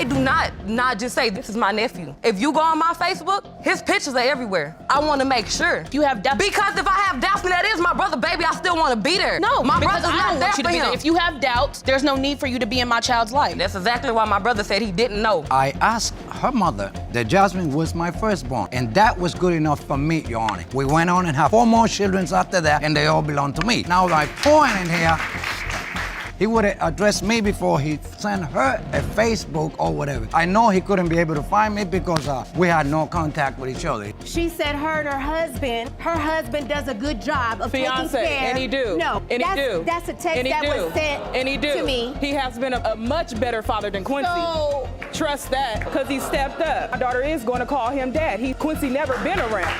I do not just say, this is my nephew. If you go on my Facebook, his pictures are everywhere. I want to make sure. You have doubts? Because if I have doubts and that is my brother, baby, I still want to be there. No, my because brother's I not don't there want you to for be him. there. If you have doubts, there's no need for you to be in my child's life. That's exactly why my brother said he didn't know. I asked her mother that Jasmine was my firstborn, and that was good enough for me, Your Honor. We went on and had 4 more children after that, and they all belong to me. Now, my point in here, he would have addressed me before he sent her a Facebook or whatever. I know he couldn't be able to find me because we had no contact with each other. She said her and her husband does a good job of taking Fiance, care. and he do. No, and he do. That's a text and he that do. was sent and he do. to me. He has been a much better father than Quincy. So, trust that, because he stepped up. My daughter is going to call him dad. Quincy never been around.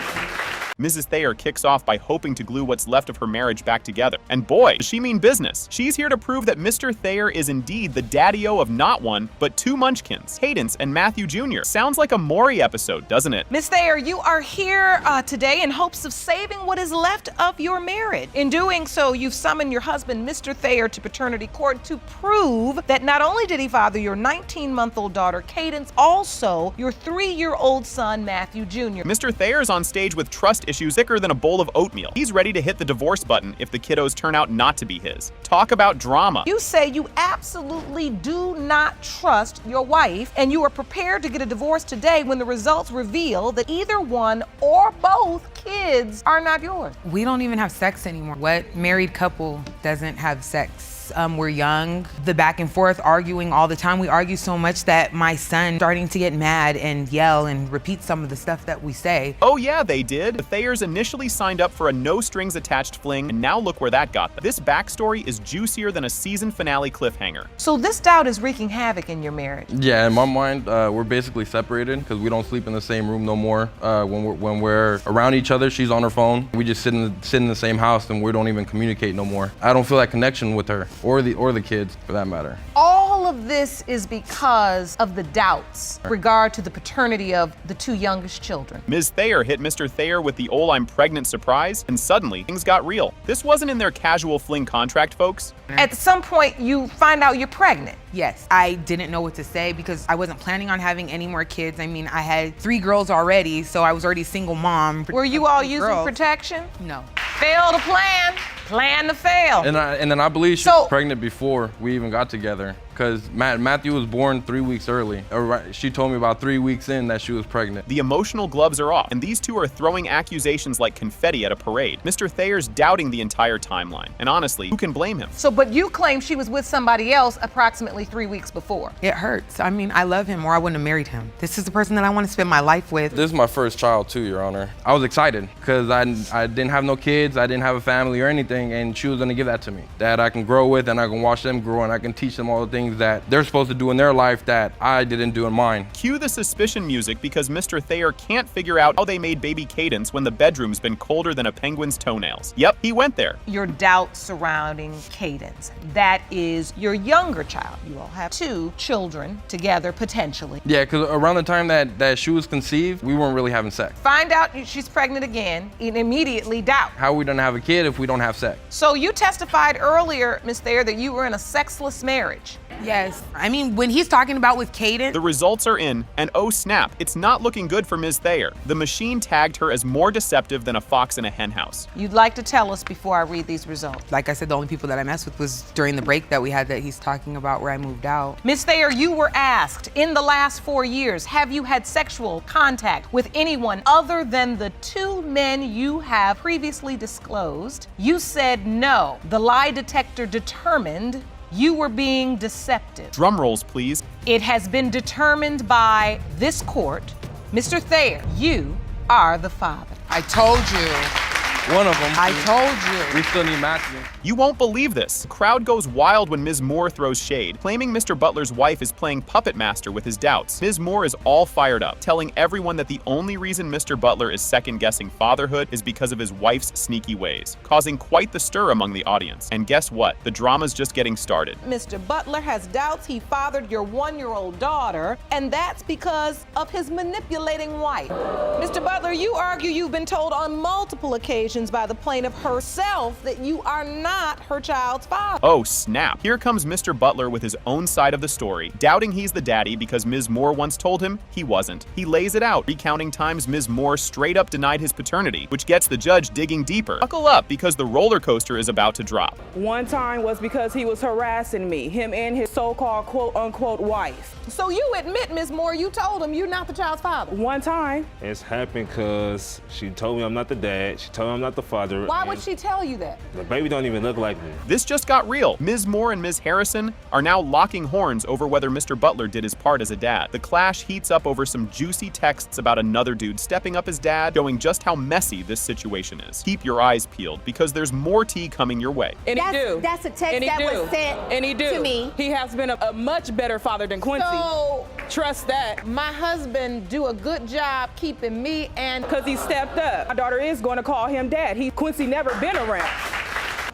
Mrs. Thayer kicks off by hoping to glue what's left of her marriage back together. And boy, does she mean business. She's here to prove that Mr. Thayer is indeed the daddy-o of not one, but 2 munchkins, Cadence and Matthew Jr. Sounds like a Maury episode, doesn't it? Miss Thayer, you are here today in hopes of saving what is left of your marriage. In doing so, you've summoned your husband, Mr. Thayer, to paternity court to prove that not only did he father your 19-month-old daughter, Cadence, also your 3-year-old son, Matthew Jr. Mr. Thayer's on stage with trust issues thicker than a bowl of oatmeal. He's ready to hit the divorce button if the kiddos turn out not to be his. Talk about drama. You say you absolutely do not trust your wife, and you are prepared to get a divorce today when the results reveal that either one or both kids are not yours. We don't even have sex anymore. What married couple doesn't have sex? We're young, the back and forth, arguing all the time. We argue so much that my son starting to get mad and yell and repeat some of the stuff that we say. Oh yeah, they did. The Thayers initially signed up for a no-strings-attached fling, and now look where that got them. This backstory is juicier than a season finale cliffhanger. So this doubt is wreaking havoc in your marriage. Yeah, in my mind, we're basically separated because we don't sleep in the same room no more. When we're around each other, she's on her phone. We just sit in the same house and we don't even communicate no more. I don't feel that connection with her. Or the kids, for that matter. All of this is because of the doubts regard to the paternity of the 2 youngest children. Ms. Thayer hit Mr. Thayer with the I'm pregnant surprise, and suddenly things got real. This wasn't in their casual fling contract, folks. At some point, you find out you're pregnant. Yes, I didn't know what to say because I wasn't planning on having any more kids. I mean, I had 3 girls already, so I was already a single mom. Were you all using protection? No. Fail to plan to fail. And then I believe she was pregnant before we even got together. Because Matthew was born 3 weeks early. She told me about 3 weeks in that she was pregnant. The emotional gloves are off, and these two are throwing accusations like confetti at a parade. Mr. Thayer's doubting the entire timeline, and honestly, who can blame him? But you claim she was with somebody else approximately 3 weeks before. It hurts. I mean, I love him or I wouldn't have married him. This is the person that I want to spend my life with. This is my first child too, Your Honor. I was excited because I didn't have no kids, I didn't have a family or anything, and she was gonna give that to me. That I can grow with and I can watch them grow and I can teach them all the things that they're supposed to do in their life that I didn't do in mine. Cue the suspicion music because Mr. Thayer can't figure out how they made baby Cadence when the bedroom's been colder than a penguin's toenails. Yep, he went there. Your doubt surrounding Cadence. That is your younger child. You all have 2 children together, potentially. Yeah, because around the time that she was conceived, we weren't really having sex. Find out she's pregnant again and immediately doubt. How are we gonna have a kid if we don't have sex? So you testified earlier, Ms. Thayer, that you were in a sexless marriage. Yes. I mean, when he's talking about with Cadence. The results are in, and oh snap, it's not looking good for Ms. Thayer. The machine tagged her as more deceptive than a fox in a henhouse. You'd like to tell us before I read these results. Like I said, the only people that I messed with was during the break that we had that he's talking about where I moved out. Ms. Thayer, you were asked, in the last 4 years, have you had sexual contact with anyone other than the 2 men you have previously disclosed? You said no. The lie detector determined you were being deceptive. Drum rolls, please. It has been determined by this court, Mr. Thayer, you are the father. I told you. One of them. I told you. We still need Matthew. You won't believe this. The crowd goes wild when Ms. Moore throws shade, claiming Mr. Butler's wife is playing puppet master with his doubts. Ms. Moore is all fired up, telling everyone that the only reason Mr. Butler is second-guessing fatherhood is because of his wife's sneaky ways, causing quite the stir among the audience. And guess what? The drama's just getting started. Mr. Butler has doubts he fathered your 1-year-old daughter, and that's because of his manipulating wife. Mr. Butler, you argue you've been told on multiple occasions admissions by the plaintiff herself that you are not her child's father. Oh, snap. Here comes Mr. Butler with his own side of the story, doubting he's the daddy because Ms. Moore once told him he wasn't. He lays it out, recounting times Ms. Moore straight up denied his paternity, which gets the judge digging deeper. Buckle up because the roller coaster is about to drop. One time was because he was harassing me, him and his so-called quote-unquote wife. So you admit, Ms. Moore, you told him you're not the child's father. One time. It's happened because she told me I'm not the dad. She told me I'm not the father. Why would she tell you that? The baby don't even look like me. This just got real. Ms. Moore and Ms. Harrison are now locking horns over whether Mr. Butler did his part as a dad. The clash heats up over some juicy texts about another dude stepping up as dad, showing just how messy this situation is. Keep your eyes peeled because there's more tea coming your way. And That's a text that was sent to me. He has been a much better father than Quincy. So, trust that. my husband do a good job keeping me and... Because he stepped up. My daughter is going to call him dad. Quincy never been around.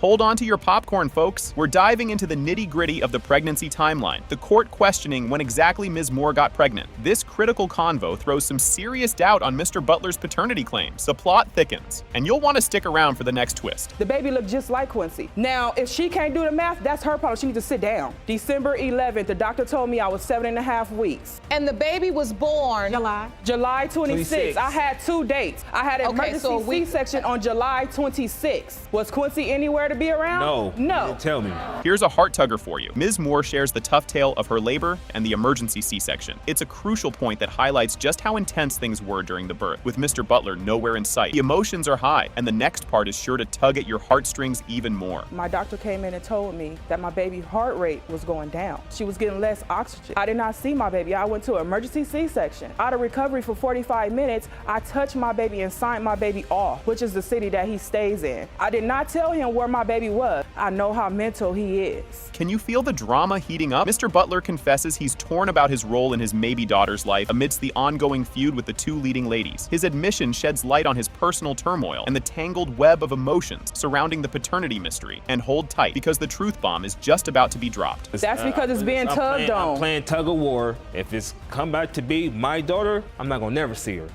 Hold on to your popcorn, folks. We're diving into the nitty-gritty of the pregnancy timeline, the court questioning when exactly Ms. Moore got pregnant. This critical convo throws some serious doubt on Mr. Butler's paternity claims. The plot thickens, and you'll want to stick around for the next twist. The baby looked just like Quincy. Now, if she can't do the math, that's her problem. She needs to sit down. December 11th, the doctor told me I was 7.5 weeks. And the baby was born... July 26th. I had 2 dates. I had an emergency C-section on July 26th. Was Quincy anywhere to be around? No. You didn't tell me. Here's a heart tugger for you. Ms. Moore shares the tough tale of her labor and the emergency C-section. It's a crucial point that highlights just how intense things were during the birth, with Mr. Butler nowhere in sight. The emotions are high, and the next part is sure to tug at your heartstrings even more. My doctor came in and told me that my baby's heart rate was going down. She was getting less oxygen. I did not see my baby. I went to an emergency C-section. Out of recovery for 45 minutes, I touched my baby and signed my baby off, which is the city that he stays in. I did not tell him where my baby was. I know how mental he is. Can you feel the drama heating up? Mr. Butler confesses he's torn about his role in his maybe daughter's life amidst the ongoing feud with the 2 leading ladies. His admission sheds light on his personal turmoil and the tangled web of emotions surrounding the paternity mystery. And hold tight, because the truth bomb is just about to be dropped. That's because it's being tugged on. I'm playing tug of war. If it's come back to be my daughter, I'm not gonna never see her.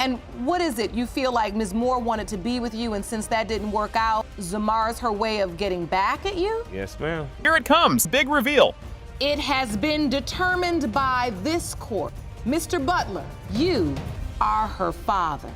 And what is it? You feel like Ms. Moore wanted to be with you, and since that didn't work out, Zamar's her way of getting back at you? Yes, ma'am. Here it comes, big reveal. It has been determined by this court. Mr. Butler, you are her father.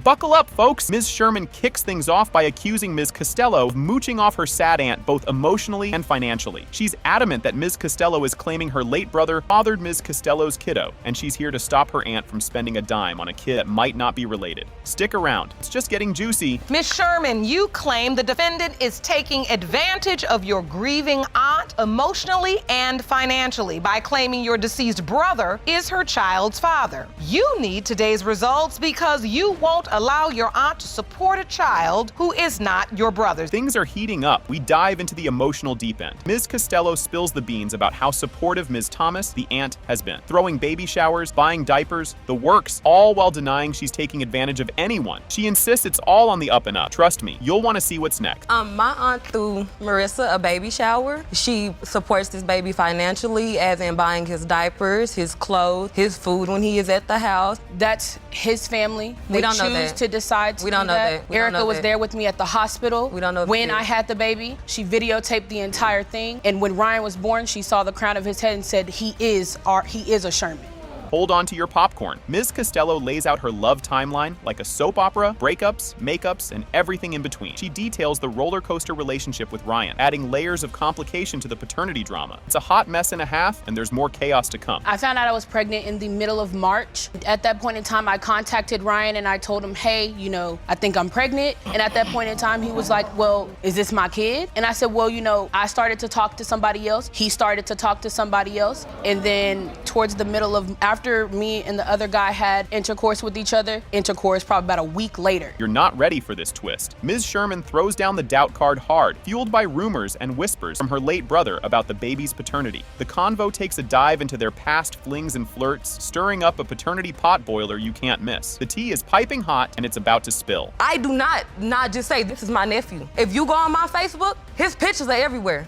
Buckle up, folks! Ms. Sherman kicks things off by accusing Ms. Costello of mooching off her sad aunt both emotionally and financially. She's adamant that Ms. Costello is claiming her late brother fathered Ms. Costello's kiddo, and she's here to stop her aunt from spending a dime on a kid that might not be related. Stick around, it's just getting juicy. Ms. Sherman, you claim the defendant is taking advantage of your grieving aunt emotionally and financially by claiming your deceased brother is her child's father. You need today's results because you won't allow your aunt to support a child who is not your brother's. Things are heating up. We dive into the emotional deep end. Ms. Costello spills the beans about how supportive Ms. Thomas, the aunt, has been. Throwing baby showers, buying diapers, the works, all while denying she's taking advantage of anyone. She insists it's all on the up and up. Trust me, you'll want to see what's next. My aunt threw Marissa a baby shower. She supports this baby financially, as in buying his diapers, his clothes, his food when he is at the house. That's his family. We don't know that. To decide to we don't do know that. Erica was there with me at the hospital. We don't know when I had the baby. She videotaped the entire thing, and when Ryan was born, she saw the crown of his head and said, he is a Sherman. Hold on to your popcorn. Ms. Costello lays out her love timeline like a soap opera, breakups, makeups, and everything in between. She details the roller coaster relationship with Ryan, adding layers of complication to the paternity drama. It's a hot mess and a half, and there's more chaos to come. I found out I was pregnant in the middle of March. At that point in time, I contacted Ryan and I told him, hey, I think I'm pregnant. And at that point in time, he was like, well, is this my kid? And I said, well, I started to talk to somebody else. He started to talk to somebody else. And then towards the middle of, after me and the other guy had intercourse with each other, probably about a week later. You're not ready for this twist. Ms. Sherman throws down the doubt card hard, fueled by rumors and whispers from her late brother about the baby's paternity. The convo takes a dive into their past flings and flirts, stirring up a paternity potboiler you can't miss. The tea is piping hot and it's about to spill. I do not just say this is my nephew. If you go on my Facebook, his pictures are everywhere.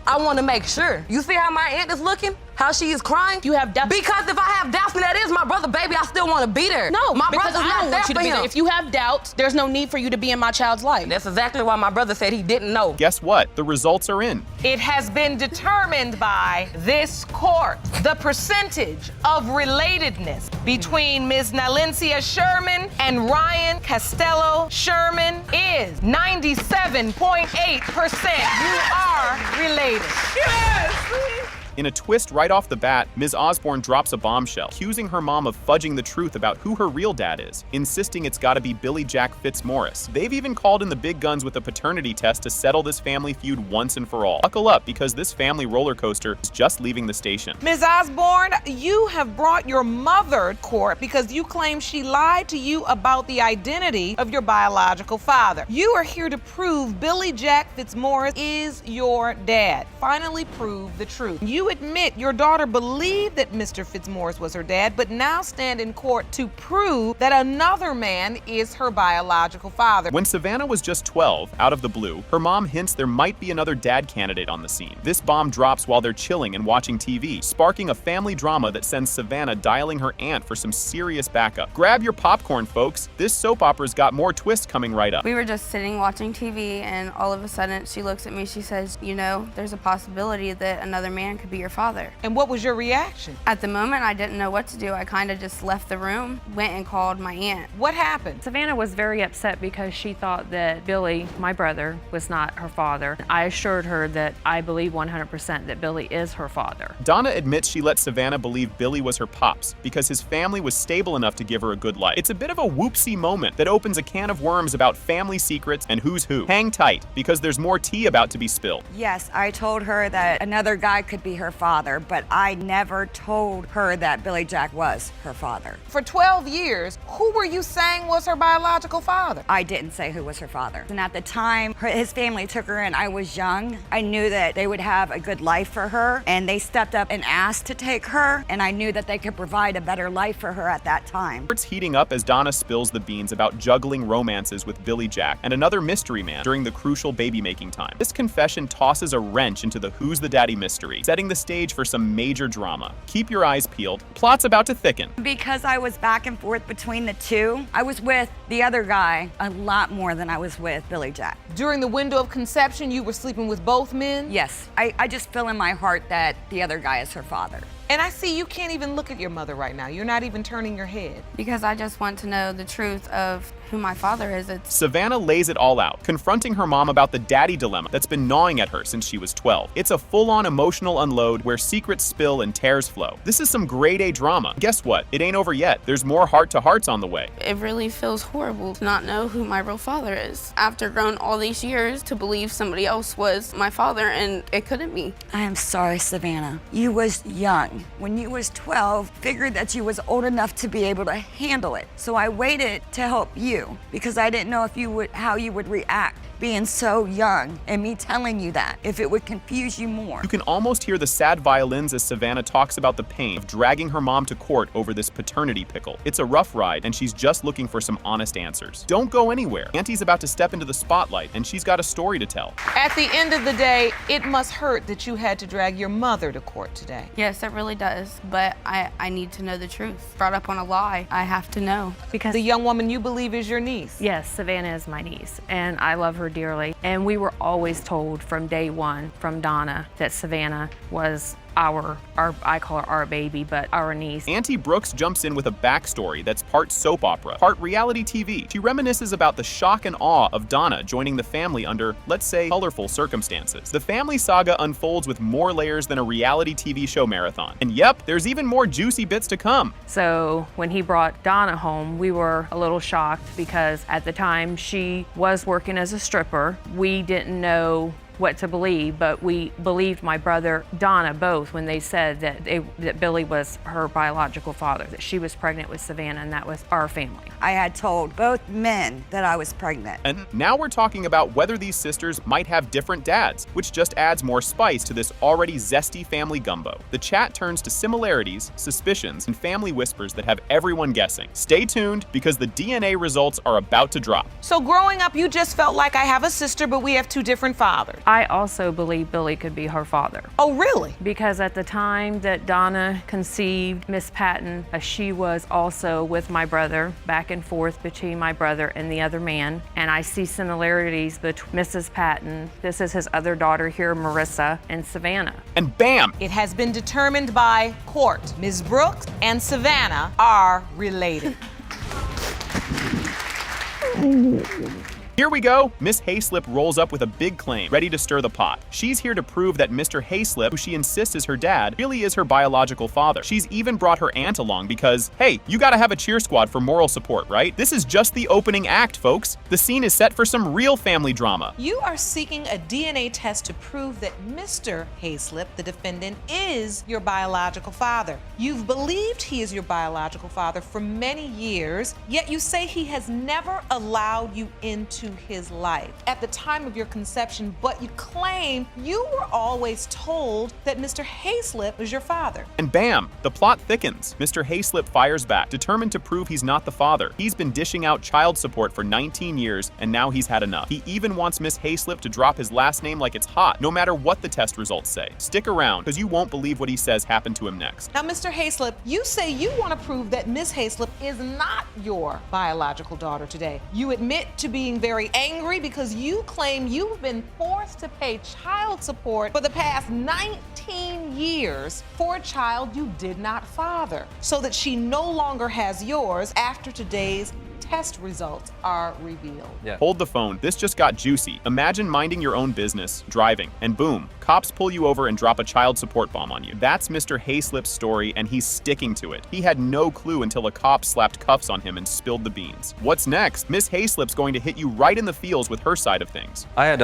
I want to make sure. You see how my aunt is looking? How she is crying? You have doubts? Because if I have doubts and that is my brother, baby, I still want to be there. No, my because brother's I not don't there want you to for be him. there. If you have doubts, there's no need for you to be in my child's life. That's exactly why my brother said he didn't know. Guess what? The results are in. It has been determined by this court. The percentage of relatedness between Ms. Nalencia Sherman and Ryan Costello Sherman is 97.8%. You are related. In a twist right off the bat, Ms. Osborne drops a bombshell, accusing her mom of fudging the truth about who her real dad is, insisting it's gotta be Billy Jack Fitzmaurice. They've even called in the big guns with a paternity test to settle this family feud once and for all. Buckle up, because this family roller coaster is just leaving the station. Ms. Osborne, you have brought your mother to court because you claim she lied to you about the identity of your biological father. You are here to prove Billy Jack Fitzmaurice is your dad. Finally prove the truth. You admit your daughter believed that Mr. Fitzmaurice was her dad, but now stand in court to prove that another man is her biological father. When Savannah was just 12, out of the blue, her mom hints there might be another dad candidate on the scene. This bomb drops while they're chilling and watching TV, sparking a family drama that sends Savannah dialing her aunt for some serious backup. Grab your popcorn, folks. This soap opera's got more twists coming right up. We were just sitting watching TV, and all of a sudden she looks at me, she says, you know, there's a possibility that another man could be your father. And what was your reaction? At the moment, I didn't know what to do. I kind of just left the room, went and called my aunt. What happened? Savannah was very upset because she thought that Billy, my brother, was not her father. I assured her that I believe 100% that Billy is her father. Donna admits she let Savannah believe Billy was her pops because his family was stable enough to give her a good life. It's a bit of a whoopsie moment that opens a can of worms about family secrets and who's who. Hang tight, because there's more tea about to be spilled. Yes, I told her that another guy could be her father, but I never told her that Billy Jack was her father. For 12 years, who were you saying was her biological father? I didn't say who was her father. And at the time his family took her in, I was young. I knew that they would have a good life for her, and they stepped up and asked to take her, and I knew that they could provide a better life for her at that time. It's heating up as Donna spills the beans about juggling romances with Billy Jack and another mystery man during the crucial baby-making time. This confession tosses a wrench into the Who's the Daddy mystery, setting the stage for some major drama. Keep your eyes peeled. Plot's about to thicken. Because I was back and forth between the two, I was with the other guy a lot more than I was with Billy Jack. During the window of conception, you were sleeping with both men? Yes. I just feel in my heart that the other guy is her father. And I see you can't even look at your mother right now. You're not even turning your head. Because I just want to know the truth of who my father is. Savannah lays it all out, confronting her mom about the daddy dilemma that's been gnawing at her since she was 12. It's a full-on emotional unload where secrets spill and tears flow. This is some grade A drama. Guess what? It ain't over yet. There's more heart-to-hearts on the way. It really feels horrible to not know who my real father is. After growing all these years to believe somebody else was my father, and it couldn't be. I am sorry, Savannah. You was young. When you was 12, figured that you was old enough to be able to handle it. So I waited to help you because I didn't know how you would react being so young and me telling you that, if it would confuse you more. You can almost hear the sad violins as Savannah talks about the pain of dragging her mom to court over this paternity pickle. It's a rough ride, and she's just looking for some honest answers. Don't go anywhere. Auntie's about to step into the spotlight, and she's got a story to tell. At the end of the day, it must hurt that you had to drag your mother to court today. Yes, it really does, but I need to know the truth. Brought up on a lie, I have to know. Because the young woman you believe is your niece. Yes, Savannah is my niece, and I love her dearly. And we were always told from day one from Donna that Savannah was I call her our baby, but our niece. Auntie Brooks jumps in with a backstory that's part soap opera, part reality TV. She reminisces about the shock and awe of Donna joining the family under, let's say, colorful circumstances. The family saga unfolds with more layers than a reality TV show marathon. And yep, there's even more juicy bits to come. So when he brought Donna home, we were a little shocked because at the time she was working as a stripper. We didn't know what to believe, but we believed my brother, Donna, both when they said that Billy was her biological father, that she was pregnant with Savannah, and that was our family. I had told both men that I was pregnant. And now we're talking about whether these sisters might have different dads, which just adds more spice to this already zesty family gumbo. The chat turns to similarities, suspicions, and family whispers that have everyone guessing. Stay tuned, because the DNA results are about to drop. So growing up, you just felt like I have a sister, but we have two different fathers. I also believe Billy could be her father. Oh, really? Because at the time that Donna conceived Miss Patton, she was also with my brother, back and forth between my brother and the other man. And I see similarities between Mrs. Patton, this is his other daughter here, Marissa, and Savannah. And bam! It has been determined by court. Ms. Brooks and Savannah are related. Here we go. Miss Hayslip rolls up with a big claim, ready to stir the pot. She's here to prove that Mr. Hayslip, who she insists is her dad, really is her biological father. She's even brought her aunt along because, hey, you gotta have a cheer squad for moral support, right? This is just the opening act, folks. The scene is set for some real family drama. You are seeking a DNA test to prove that Mr. Hayslip, the defendant, is your biological father. You've believed he is your biological father for many years, yet you say he has never allowed you into his life at the time of your conception, but you claim you were always told that Mr. Hayslip was your father. And bam, the plot thickens. Mr. Hayslip fires back, determined to prove he's not the father. He's been dishing out child support for 19 years, and now he's had enough. He even wants Miss Hayslip to drop his last name like it's hot, no matter what the test results say. Stick around, because you won't believe what he says happened to him next. Now, Mr. Hayslip, you say you want to prove that Miss Hayslip is not your biological daughter today. You admit to being very angry because you claim you've been forced to pay child support for the past 19 years for a child you did not father, so that she no longer has yours after today's test results are revealed. Yeah. Hold the phone. This just got juicy. Imagine minding your own business, driving, and boom, cops pull you over and drop a child support bomb on you. That's Mr. Hayslip's story, and he's sticking to it. He had no clue until a cop slapped cuffs on him and spilled the beans. What's next? Miss Hayslip's going to hit you right in the feels with her side of things. I had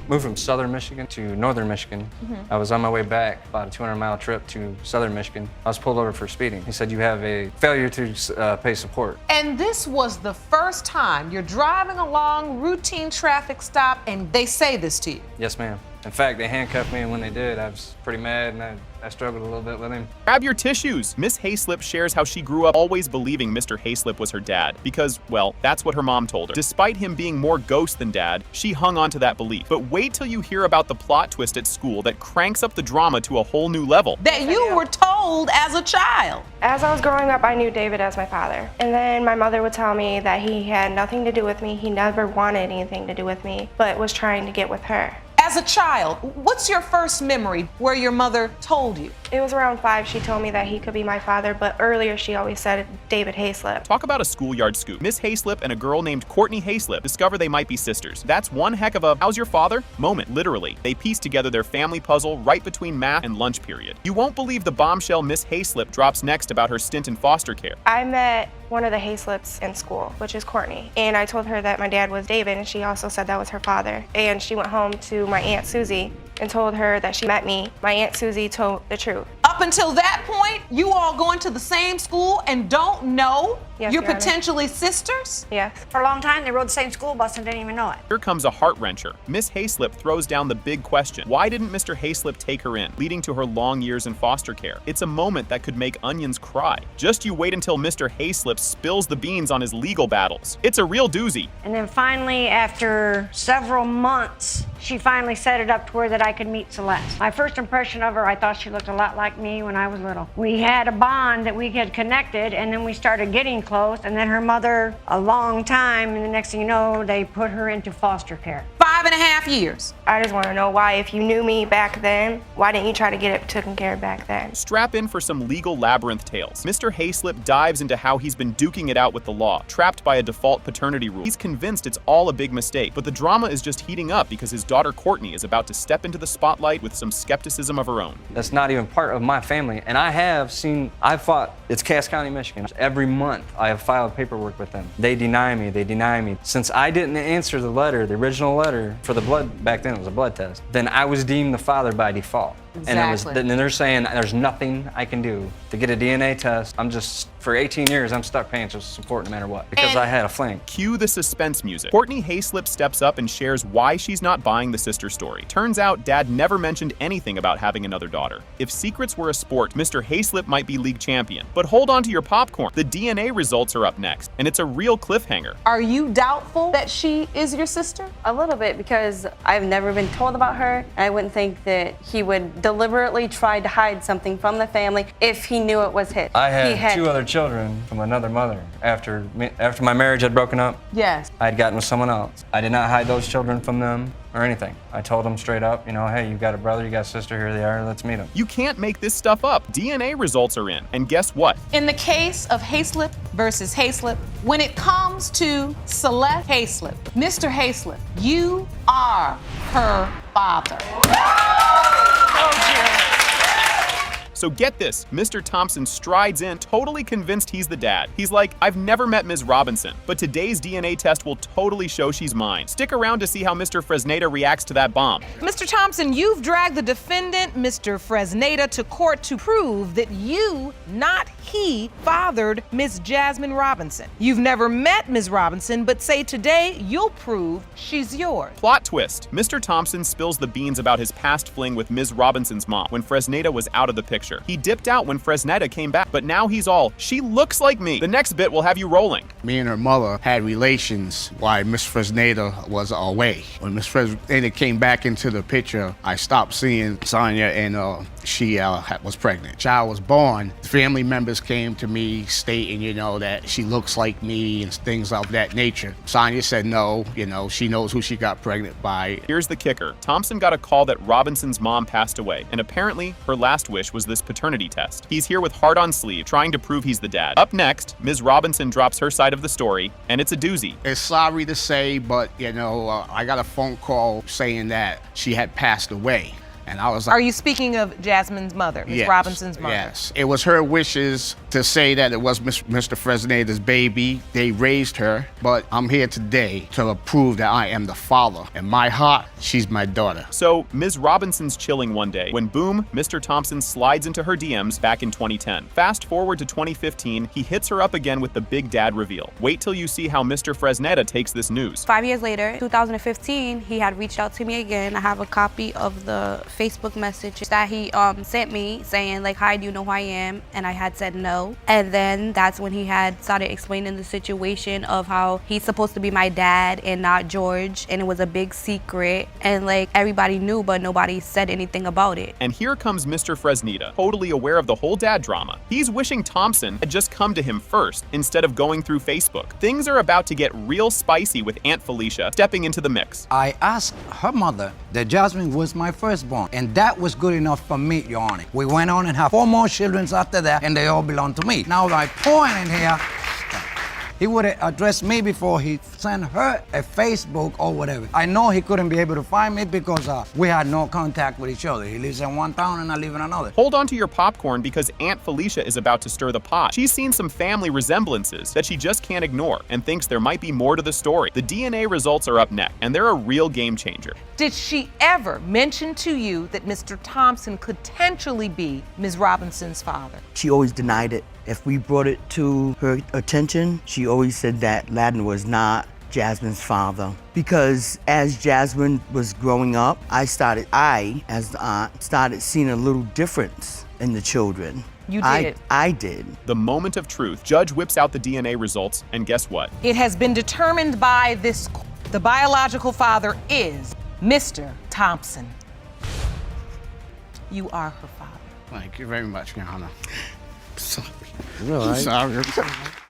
moved from southern Michigan to northern Michigan. I was on my way back, about a 200-mile trip to southern Michigan. I was pulled over for speeding. He said, you have a failure to pay support. And this was the first time you're driving along routine traffic stop and they say this to you? Yes, ma'am. In fact, they handcuffed me, and when they did, I was pretty mad, and I struggled a little bit with him. Grab your tissues. Miss Hayslip shares how she grew up always believing Mr. Hayslip was her dad because, well, that's what her mom told her. Despite him being more ghost than dad, she hung on to that belief. But wait till you hear about the plot twist at school that cranks up the drama to a whole new level. That you were told as a child. As I was growing up, I knew David as my father. And then my mother would tell me that he had nothing to do with me. He never wanted anything to do with me, but was trying to get with her. As a child, what's your first memory where your mother told you? It was around 5 she told me that he could be my father, but earlier she always said David Hayslip. Talk about a schoolyard scoop. Miss Hayslip and a girl named Courtney Hayslip discover they might be sisters. That's one heck of a how's your father moment, literally. They piece together their family puzzle right between math and lunch period. You won't believe the bombshell Miss Hayslip drops next about her stint in foster care. I met one of the Hayslips in school, which is Courtney, and I told her that my dad was David, and she also said that was her father. And she went home to my Aunt Susie and told her that she met me. My Aunt Susie told the truth. Up until that point, you all going to the same school and don't know Yes, you're Your Honor. potentially sisters? Yes. For a long time, they rode the same school bus and didn't even know it. Here comes a heart-wrencher. Miss Hayslip throws down the big question. Why didn't Mr. Hayslip take her in, leading to her long years in foster care? It's a moment that could make onions cry. Just you wait until Mr. Hayslip spills the beans on his legal battles. It's a real doozy. And then finally, after several months, she finally set it up to where that I could meet Celeste. My first impression of her, I thought she looked a lot like me when I was little. We had a bond that we had connected, and then we started getting close, and then her mother, a long time, and the next thing you know, they put her into foster care. 5.5 years. I just want to know why, if you knew me back then, why didn't you try to get it taken care of back then? Strap in for some legal labyrinth tales. Mr. Hayslip dives into how he's been duking it out with the law, trapped by a default paternity rule. He's convinced it's all a big mistake, but the drama is just heating up because his daughter Courtney is about to step into the spotlight with some skepticism of her own. That's not even part of my family, and I've fought, it's Cass County, Michigan. Every month, I have filed paperwork with them. They deny me. Since I didn't answer the letter, the original letter for the blood, back then it was a blood test, then I was deemed the father by default. Exactly. And they're saying there's nothing I can do to get a DNA test. I'm just, for 18 years, I'm stuck paying child support no matter what because I had a fling. Cue the suspense music. Courtney Hayslip steps up and shares why she's not buying the sister story. Turns out Dad never mentioned anything about having another daughter. If secrets were a sport, Mr. Hayslip might be league champion. But hold on to your popcorn. The DNA results are up next, and it's a real cliffhanger. Are you doubtful that she is your sister? A little bit, because I've never been told about her, and I wouldn't think that he would deliberately try to hide something from the family if he knew it was his. I had 2 other children from another mother after my marriage had broken up. Yes. I had gotten with someone else. I did not hide those children from them or anything. I told them straight up, you know, hey, you've got a brother, you got a sister, here they are, let's meet them. You can't make this stuff up. DNA results are in, and guess what? In the case of Hayslip versus Hayslip, when it comes to Celeste Hayslip, Mr. Hayslip, you are her father. So get this, Mr. Thompson strides in, totally convinced he's the dad. He's like, I've never met Ms. Robinson, but today's DNA test will totally show she's mine. Stick around to see how Mr. Fresneda reacts to that bomb. Mr. Thompson, you've dragged the defendant, Mr. Fresneda, to court to prove that you, not he, fathered Ms. Jasmine Robinson. You've never met Ms. Robinson, but say today you'll prove she's yours. Plot twist. Mr. Thompson spills the beans about his past fling with Ms. Robinson's mom when Fresneda was out of the picture. He dipped out when Fresneda came back, but now he's all, she looks like me. The next bit will have you rolling. Me and her mother had relations while Miss Fresneda was away. When Miss Fresneda came back into the picture, I stopped seeing Sonia, and she was pregnant. Child was born. Family members came to me stating, you know, that she looks like me and things of that nature. Sonia said no, you know, she knows who she got pregnant by. Here's the kicker. Thompson got a call that Robinson's mom passed away, and apparently her last wish was this paternity test. He's here with heart on sleeve, trying to prove he's the dad. Up next, Ms. Robinson drops her side of the story, and it's a doozy. It's sorry to say, but, you know, I got a phone call saying that she had passed away. And I was like, Are you speaking of Jasmine's mother, Ms. Yes, Robinson's mother? Yes. It was her wishes to say that it was Mr. Fresneda's baby. They raised her, but I'm here today to prove that I am the father. In my heart, she's my daughter. So, Ms. Robinson's chilling one day when, boom, Mr. Thompson slides into her DMs back in 2010. Fast forward to 2015, he hits her up again with the big dad reveal. Wait till you see how Mr. Fresneda takes this news. 5 years later, 2015, he had reached out to me again. I have a copy of the Facebook message that he sent me saying like, hi, do you know who I am? And I had said no. And then that's when he had started explaining the situation of how he's supposed to be my dad and not George, and it was a big secret, and like everybody knew but nobody said anything about it. And here comes Mr. Fresneda, totally aware of the whole dad drama. He's wishing Thompson had just come to him first instead of going through Facebook. Things are about to get real spicy with Aunt Felicia stepping into the mix. I asked her mother that Jasmine was my firstborn, and that was good enough for me, Your Honor. We went on and had 4 more children after that, and they all belong to me. Now, my point in here, he would have addressed me before he sent her a Facebook or whatever. I know he couldn't be able to find me because we had no contact with each other. He lives in one town and I live in another. Hold on to your popcorn because Aunt Felicia is about to stir the pot. She's seen some family resemblances that she just can't ignore and thinks there might be more to the story. The DNA results are up next, and they're a real game changer. Did she ever mention to you that Mr. Thompson could potentially be Ms. Robinson's father? She always denied it. If we brought it to her attention, she always said that Ladden was not Jasmine's father. Because as Jasmine was growing up, as the aunt, started seeing a little difference in the children. You did? I did. The moment of truth. Judge whips out the DNA results, and guess what? It has been determined by this court. The biological father is Mr. Thompson. You are her father. Thank you very much, Your Honor. Sorry. You're all right. Sorry.